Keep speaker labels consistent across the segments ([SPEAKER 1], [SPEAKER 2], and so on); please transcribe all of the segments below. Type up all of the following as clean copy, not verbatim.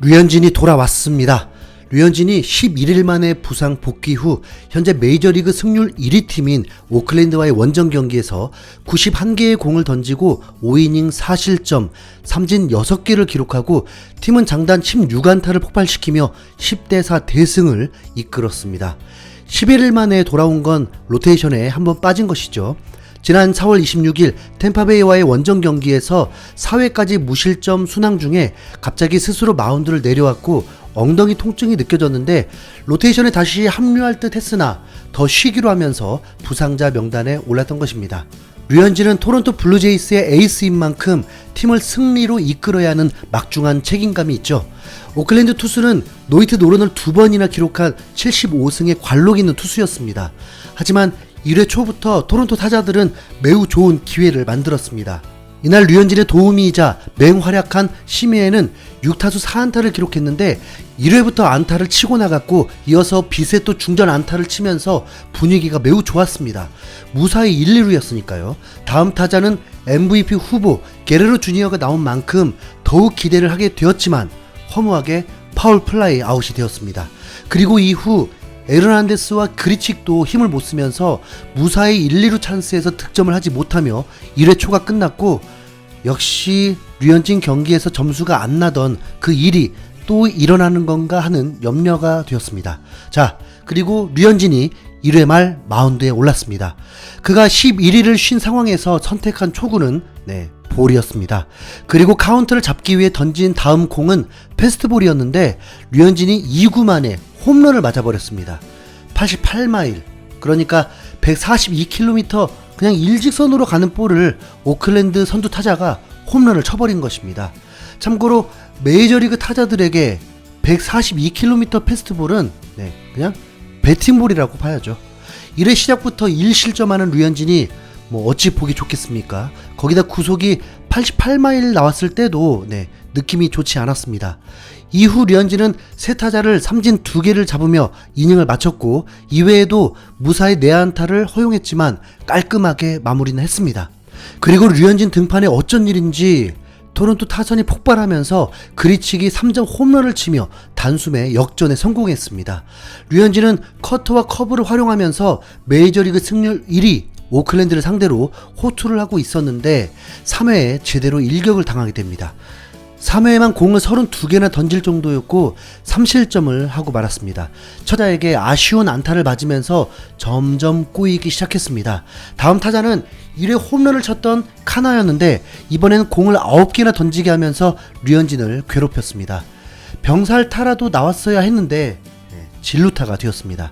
[SPEAKER 1] 류현진이 돌아왔습니다. 류현진이 11일 만에 부상 복귀 후 현재 메이저리그 승률 1위 팀인 오클랜드와의 원정 경기에서 91개의 공을 던지고 5이닝 4실점, 삼진 6개를 기록하고 팀은 장단 16안타를 폭발시키며 10대4 대승을 이끌었습니다. 11일 만에 돌아온 건 로테이션에 한번 빠진 것이죠. 지난 4월 26일 템파베이와의 원정 경기에서 4회까지 무실점 순항 중에 갑자기 스스로 마운드를 내려왔고 엉덩이 통증이 느껴졌는데 로테이션에 다시 합류할 듯 했으나 더 쉬기로 하면서 부상자 명단에 올랐던 것입니다. 류현진은 토론토 블루제이스의 에이스인 만큼 팀을 승리로 이끌어야 하는 막중한 책임감이 있죠. 오클랜드 투수는 노히트 노런을 2번이나 기록한 75승의 관록 있는 투수였습니다. 하지만 1회 초부터 토론토 타자들은 매우 좋은 기회를 만들었습니다. 이날 류현진의 도우미이자 맹활약한 시미에는 6타수 4안타를 기록했는데 1회부터 안타를 치고 나갔고 이어서 빗에 또 중전 안타를 치면서 분위기가 매우 좋았습니다. 무사히 1, 2루였으니까요. 다음 타자는 MVP 후보 게레로 주니어가 나온 만큼 더욱 기대를 하게 되었지만 허무하게 파울 플라이 아웃이 되었습니다. 그리고 이후 에르난데스와 그리칙도 힘을 못 쓰면서 무사히 1, 2루 찬스에서 득점을 하지 못하며 1회 초가 끝났고 역시 류현진 경기에서 점수가 안 나던 그 일이 또 일어나는 건가 하는 염려가 되었습니다. 자, 그리고 류현진이 1회 말 마운드에 올랐습니다. 그가 11위를 쉰 상황에서 선택한 초구는 볼이었습니다. 그리고 카운트를 잡기 위해 던진 다음 공은 패스트볼이었는데 류현진이 2구 만에 홈런을 맞아버렸습니다. 88마일, 그러니까 142km 그냥 일직선으로 가는 볼을 오클랜드 선두 타자가 홈런을 쳐버린 것입니다. 참고로 메이저리그 타자들에게 142km 패스트볼은 그냥 배팅볼이라고 봐야죠. 1회 시작부터 1실점하는 류현진이 어찌 보기 좋겠습니까? 거기다 구속이 88마일 나왔을 때도 느낌이 좋지 않았습니다. 이후 류현진은 세 타자를 삼진 2개를 잡으며 이닝을 마쳤고 이외에도 무사히 4안타를 허용했지만 깔끔하게 마무리는 했습니다. 그리고 류현진 등판에 어쩐 일인지 토론토 타선이 폭발하면서 그리치기 3점 홈런을 치며 단숨에 역전에 성공했습니다. 류현진은 커트와 커브를 활용하면서 메이저리그 승률 1위 오클랜드를 상대로 호투를 하고 있었는데 3회에 제대로 일격을 당하게 됩니다. 3회에만 공을 32개나 던질 정도였고 3실점을 하고 말았습니다. 타자에게 아쉬운 안타를 맞으면서 점점 꼬이기 시작했습니다. 다음 타자는 1회 홈런을 쳤던 카나였는데 이번에는 공을 9개나 던지게 하면서 류현진을 괴롭혔습니다. 병살타라도 나왔어야 했는데 진루타가 되었습니다.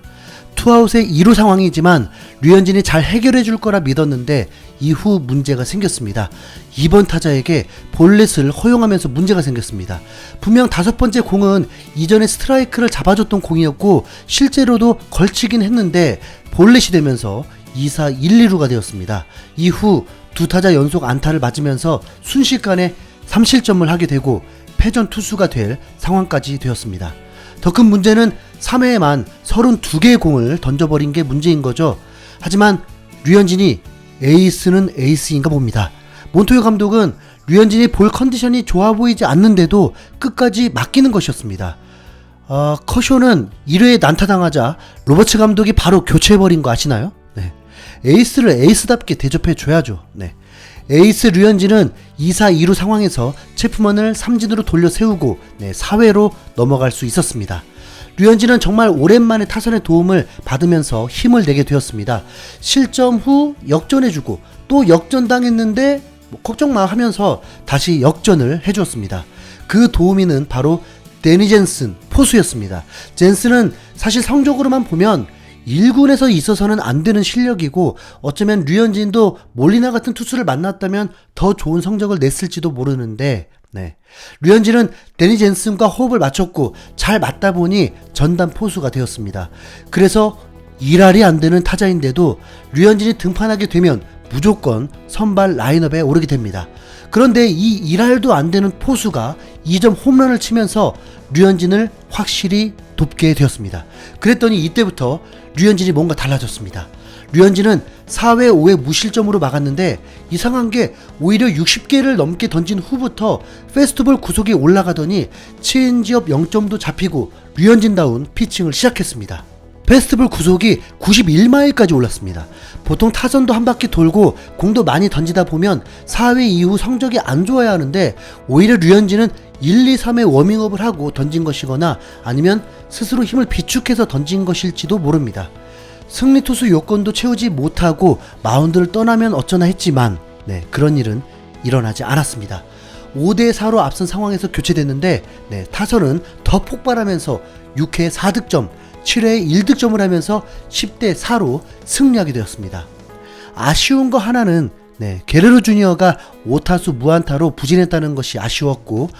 [SPEAKER 1] 투아웃의 2루 상황이지만 류현진이 잘 해결해 줄 거라 믿었는데 이후 문제가 생겼습니다. 2번 타자에게 볼넷을 허용하면서 문제가 생겼습니다. 분명 5번째 공은 이전에 스트라이크를 잡아줬던 공이었고 실제로도 걸치긴 했는데 볼넷이 되면서 2사 1, 2루가 되었습니다. 이후 두 타자 연속 안타를 맞으면서 순식간에 3실점을 하게 되고 패전 투수가 될 상황까지 되었습니다. 더 큰 문제는 3회에만 32개의 공을 던져버린 게 문제인 거죠. 하지만 류현진이 에이스는 에이스인가 봅니다. 몬토요 감독은 류현진이 볼 컨디션이 좋아 보이지 않는데도 끝까지 맡기는 것이었습니다. 커쇼는 1회에 난타당하자 로버츠 감독이 바로 교체해버린 거 아시나요? 에이스를 에이스답게 대접해줘야죠. 에이스 류현진은 2사 2루 상황에서 체프먼을 삼진으로 돌려 세우고 4회로 넘어갈 수 있었습니다. 류현진은 정말 오랜만에 타선의 도움을 받으면서 힘을 내게 되었습니다. 실점 후 역전해주고 또 역전당했는데 걱정 마 하면서 다시 역전을 해주었습니다. 그 도우미는 바로 데니 젠슨 포수였습니다. 젠슨은 사실 성적으로만 보면 1군에서 있어서는 안 되는 실력이고 어쩌면 류현진도 몰리나 같은 투수를 만났다면 더 좋은 성적을 냈을지도 모르는데 류현진은 데니 젠슨과 호흡을 맞췄고 잘 맞다 보니 전담 포수가 되었습니다. 그래서 일할이 안 되는 타자인데도 류현진이 등판하게 되면 무조건 선발 라인업에 오르게 됩니다. 그런데 이 일할도 안 되는 포수가 2점 홈런을 치면서 류현진을 확실히 돕게 되었습니다. 그랬더니 이때부터 류현진이 뭔가 달라졌습니다. 류현진은 4회 5회 무실점으로 막았는데 이상한 게 오히려 60개를 넘게 던진 후부터 페스티벌 구속이 올라가더니 체인지업 0점도 잡히고 류현진다운 피칭을 시작했습니다. 페스티벌 구속이 91마일까지 올랐습니다. 보통 타선도 한 바퀴 돌고 공도 많이 던지다 보면 4회 이후 성적이 안 좋아야 하는데 오히려 류현진은 1, 2, 3회 워밍업을 하고 던진 것이거나 아니면 스스로 힘을 비축해서 던진 것일지도 모릅니다. 승리 투수 요건도 채우지 못하고 마운드를 떠나면 어쩌나 했지만 그런 일은 일어나지 않았습니다. 5대4로 앞선 상황에서 교체됐는데 타선은 더 폭발하면서 6회 4득점, 7회에 1득점을 하면서 10대4로 승리하게 되었습니다. 아쉬운 거 하나는 게르로 주니어가 5타수 무안타로 부진했다는 것이 아쉬웠고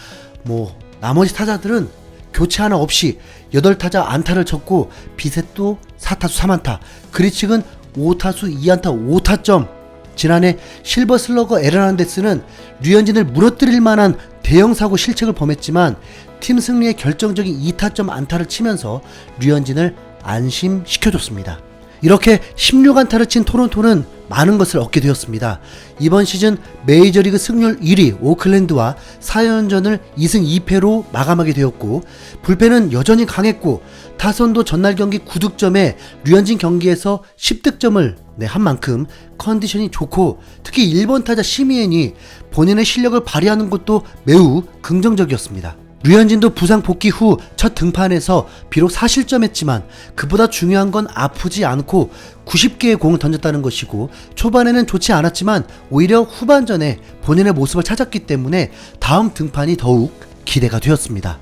[SPEAKER 1] 나머지 타자들은 교체 하나 없이 8타자 안타를 쳤고 비셋도 4타수 3안타, 그리칭은 5타수 2안타 5타점. 지난해 실버 슬러거 에르난데스는 류현진을 무너뜨릴 만한 대형 사고 실책을 범했지만 팀 승리에 결정적인 2타점 안타를 치면서 류현진을 안심시켜줬습니다. 이렇게 16안타를 친 토론토는 많은 것을 얻게 되었습니다. 이번 시즌 메이저리그 승률 1위 오클랜드와 4연전을 2승 2패로 마감하게 되었고, 불펜은 여전히 강했고 타선도 전날 경기 9득점에 류현진 경기에서 10득점을 한 만큼 컨디션이 좋고, 특히 1번 타자 시미엔이 본인의 실력을 발휘하는 것도 매우 긍정적이었습니다. 류현진도 부상 복귀 후 첫 등판에서 비록 4실점했지만 그보다 중요한 건 아프지 않고 90개의 공을 던졌다는 것이고, 초반에는 좋지 않았지만 오히려 후반전에 본인의 모습을 찾았기 때문에 다음 등판이 더욱 기대가 되었습니다.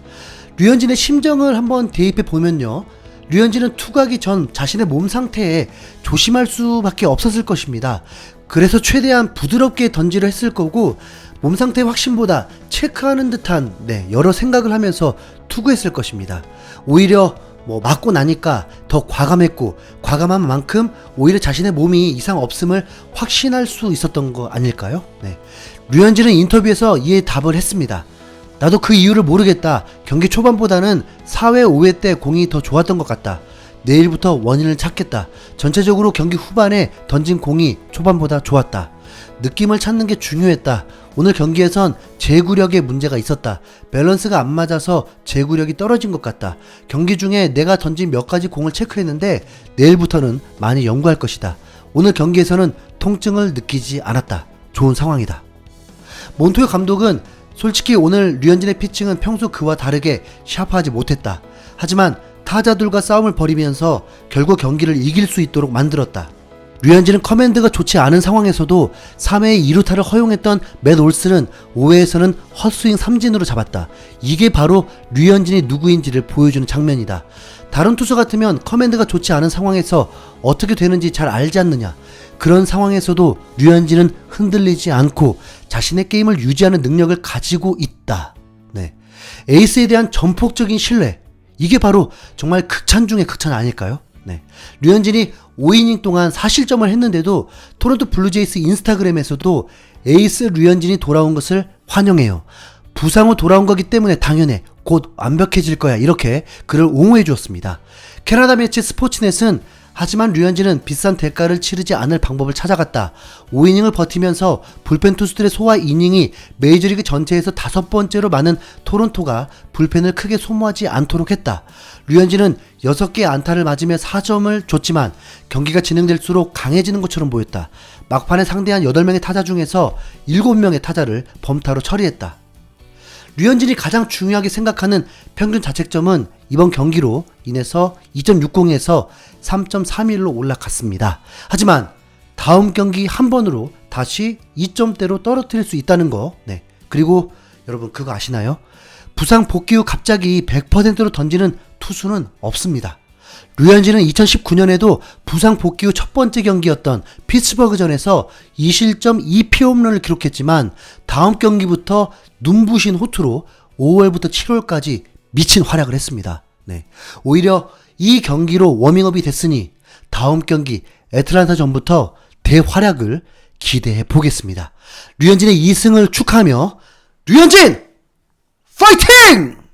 [SPEAKER 1] 류현진의 심정을 한번 대입해 보면요, 류현진은 투구하기 전 자신의 몸 상태에 조심할 수밖에 없었을 것입니다. 그래서 최대한 부드럽게 던지려 했을 거고, 몸 상태 확신보다 체크하는 듯한 여러 생각을 하면서 투구했을 것입니다. 오히려 맞고 나니까 더 과감했고, 과감한 만큼 오히려 자신의 몸이 이상 없음을 확신할 수 있었던 거 아닐까요? 류현진은 인터뷰에서 이에 답을 했습니다. 나도 그 이유를 모르겠다. 경기 초반보다는 4회 5회 때 공이 더 좋았던 것 같다. 내일부터 원인을 찾겠다. 전체적으로 경기 후반에 던진 공이 초반보다 좋았다. 느낌을 찾는 게 중요했다. 오늘 경기에선 제구력에 문제가 있었다. 밸런스가 안 맞아서 제구력이 떨어진 것 같다. 경기 중에 내가 던진 몇 가지 공을 체크했는데 내일부터는 많이 연구할 것이다. 오늘 경기에서는 통증을 느끼지 않았다. 좋은 상황이다. 몬토요 감독은 솔직히 오늘 류현진의 피칭은 평소 그와 다르게 샤프하지 못했다. 하지만 타자들과 싸움을 벌이면서 결국 경기를 이길 수 있도록 만들었다. 류현진은 커맨드가 좋지 않은 상황에서도 3회에 2루타를 허용했던 맷 올슨은 5회에서는 헛스윙 삼진으로 잡았다. 이게 바로 류현진이 누구인지를 보여주는 장면이다. 다른 투수 같으면 커맨드가 좋지 않은 상황에서 어떻게 되는지 잘 알지 않느냐. 그런 상황에서도 류현진은 흔들리지 않고 자신의 게임을 유지하는 능력을 가지고 있다. 에이스에 대한 전폭적인 신뢰, 이게 바로 정말 극찬 중의 극찬 아닐까요? 류현진이 5이닝 동안 4실점을 했는데도 토론토 블루제이스 인스타그램에서도 에이스 류현진이 돌아온 것을 환영해요. 부상 후 돌아온 거기 때문에 당연해. 곧 완벽해질 거야. 이렇게 그를 옹호해 주었습니다. 캐나다 매체 스포츠넷은 하지만 류현진은 비싼 대가를 치르지 않을 방법을 찾아갔다. 5이닝을 버티면서 불펜 투수들의 소화 이닝이 메이저리그 전체에서 5번째로 많은 토론토가 불펜을 크게 소모하지 않도록 했다. 류현진은 6개의 안타를 맞으며 4점을 줬지만 경기가 진행될수록 강해지는 것처럼 보였다. 막판에 상대한 8명의 타자 중에서 7명의 타자를 범타로 처리했다. 류현진이 가장 중요하게 생각하는 평균 자책점은 이번 경기로 인해서 2.60에서 3.31로 올라갔습니다. 하지만 다음 경기 한 번으로 다시 2점대로 떨어뜨릴 수 있다는 거. 그리고 여러분 그거 아시나요? 부상 복귀 후 갑자기 100%로 던지는 투수는 없습니다. 류현진은 2019년에도 부상 복귀 후 첫 번째 경기였던 피츠버그전에서 2실점 2피홈런을 기록했지만 다음 경기부터 눈부신 호투로 5월부터 7월까지 미친 활약을 했습니다. 오히려 이 경기로 워밍업이 됐으니 다음 경기 애틀란타전부터 대활약을 기대해 보겠습니다. 류현진의 2승을 축하하며 류현진 파이팅!